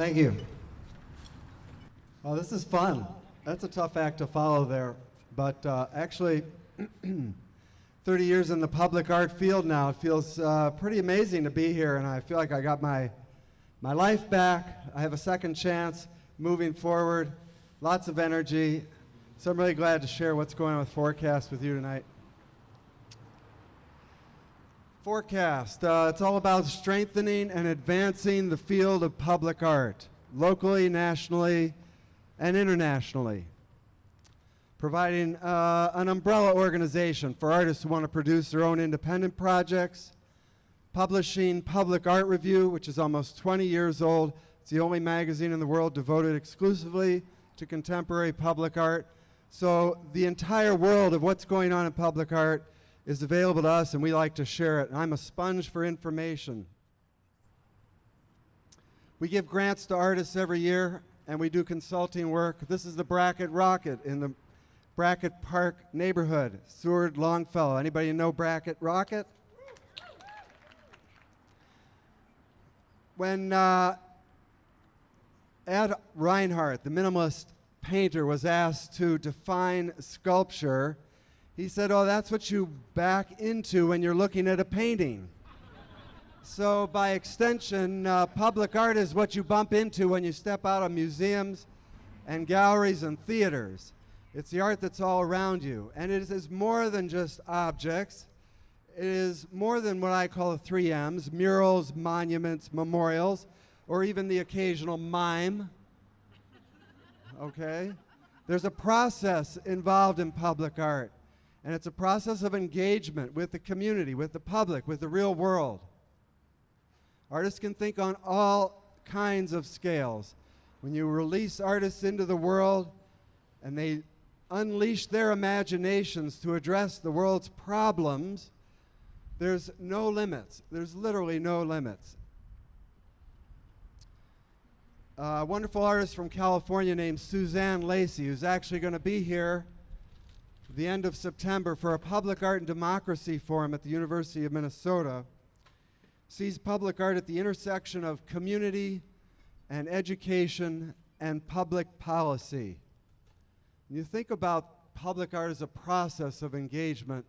Thank you. Well, this is fun. That's a tough act to follow there. But actually, 30 years in the public art field now, it feels pretty amazing to be here, and I feel like I got my life back. I have a second chance moving forward, lots of energy. So I'm really glad to share what's going on with Forecast with you tonight. Forecast, it's all about strengthening and advancing the field of public art, locally, nationally, and internationally. Providing an umbrella organization for artists who want to produce their own independent projects, publishing Public Art Review, which is almost 20 years old. It's the only magazine in the world devoted exclusively to contemporary public art. So the entire world of what's going on in public art is available to us, and we like to share it. And I'm a sponge for information. We give grants to artists every year, and we do consulting work. This is the Brackett Rocket in the Brackett Park neighborhood, Seward, Longfellow. Anybody know Brackett Rocket? When Ed Reinhardt, the minimalist painter, was asked to define sculpture, he said, oh, that's what you back into when you're looking at a painting. So by extension, public art is what you bump into when you step out of museums and galleries and theaters. It's the art that's all around you. And it is more than just objects. It is more than what I call the 3 M's, murals, monuments, memorials, or even the occasional mime. Okay? There's a process involved in public art. And it's a process of engagement with the community, with the public, with the real world. Artists can think on all kinds of scales. When you release artists into the world and they unleash their imaginations to address the world's problems, there's no limits. There's literally no limits. A wonderful artist from California named Suzanne Lacey, who's actually going to be here the end of September for a Public Art and Democracy Forum at the University of Minnesota, sees public art at the intersection of community and education and public policy. When you think about public art as a process of engagement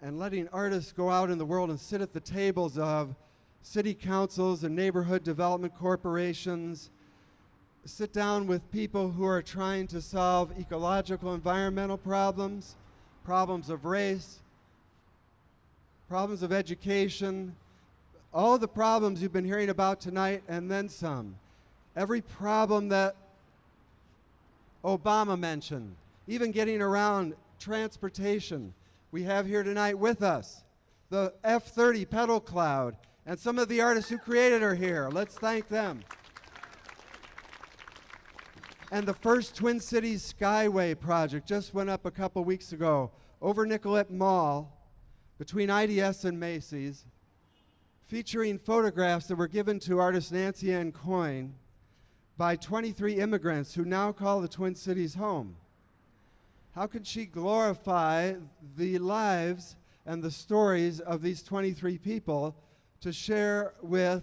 and letting artists go out in the world and sit at the tables of city councils and neighborhood development corporations, sit down with people who are trying to solve ecological, environmental problems, problems of race, problems of education, all the problems you've been hearing about tonight and then some. Every problem that Obama mentioned, even getting around transportation. We have here tonight with us the F-30 pedal cloud, and some of the artists who created are here. Let's thank them. And the first Twin Cities Skyway project just went up a couple weeks ago over Nicollet Mall between IDS and Macy's, featuring photographs that were given to artist Nancy Ann Coyne by 23 immigrants who now call the Twin Cities home. How could she glorify the lives and the stories of these 23 people to share with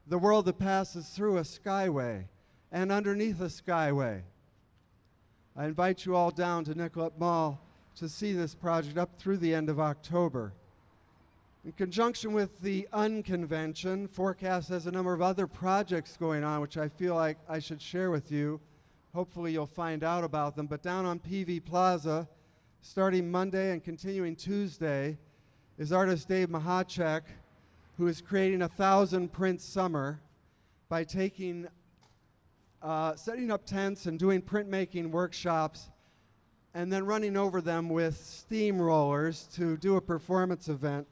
the world that passes through a skyway and underneath a skyway? I invite you all down to Nicollet Mall to see this project up through the end of October. In conjunction with the Unconvention, Forecast has a number of other projects going on which I feel like I should share with you. Hopefully you'll find out about them. But down on PV Plaza, starting Monday and continuing Tuesday, is artist Dave Mahacek, who is creating a 1,000-print summer by taking setting up tents and doing printmaking workshops and then running over them with steamrollers to do a performance event,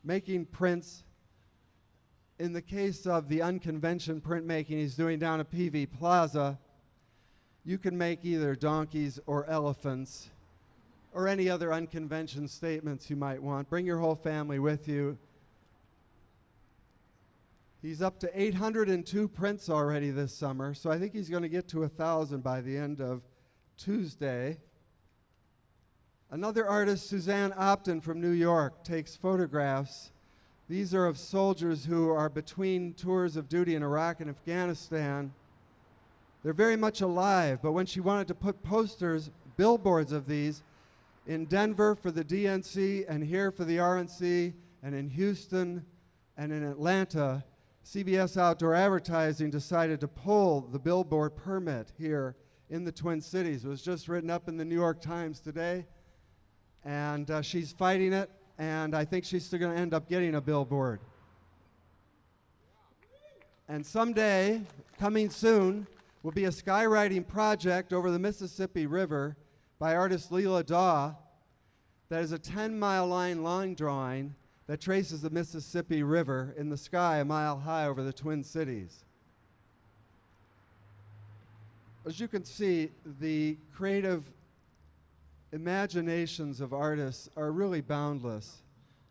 making prints. In the case of the Unconvention printmaking he's doing down at PV Plaza, you can make either donkeys or elephants or any other unconvention statements you might want. Bring your whole family with you. He's up to 802 prints already this summer, so I think he's going to get to 1,000 by the end of Tuesday. Another artist, Suzanne Opton from New York, takes photographs. These are of soldiers who are between tours of duty in Iraq and Afghanistan, They're very much alive, but when she wanted to put posters, billboards of these, in Denver for the DNC and here for the RNC and in Houston and in Atlanta, CBS Outdoor Advertising decided to pull the billboard permit here in the Twin Cities. It was just written up in the New York Times today, and she's fighting it, and I think she's still going to end up getting a billboard. And someday, coming soon, will be a skywriting project over the Mississippi River by artist Leela Daw that is a 10-mile line drawing that traces the Mississippi River in the sky a mile high over the Twin Cities. As you can see, the creative imaginations of artists are really boundless.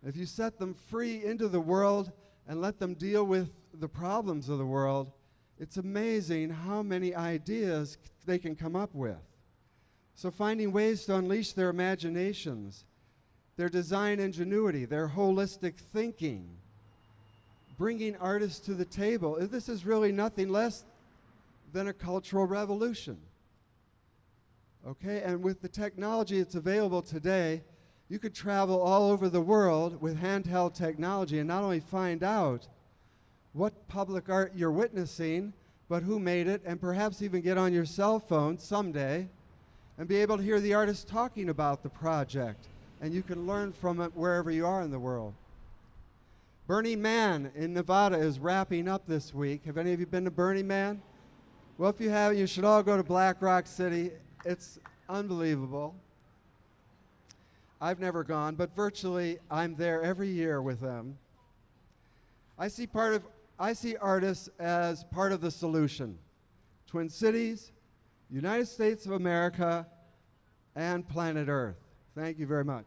If you set them free into the world and let them deal with the problems of the world, it's amazing how many ideas they can come up with. So finding ways to unleash their imaginations, their design ingenuity, their holistic thinking, bringing artists to the table, this is really nothing less than a cultural revolution. Okay, and with the technology that's available today, you could travel all over the world with handheld technology and not only find out what public art you're witnessing, but who made it, and perhaps even get on your cell phone someday and be able to hear the artist talking about the project, and you can learn from it wherever you are in the world. Burning Man in Nevada is wrapping up this week. Have any of you been to Burning Man? Well, if you haven't, you should all go to Black Rock City. It's unbelievable. I've never gone, but virtually I'm there every year with them. I see artists as part of the solution. Twin Cities, United States of America, and planet Earth. Thank you very much.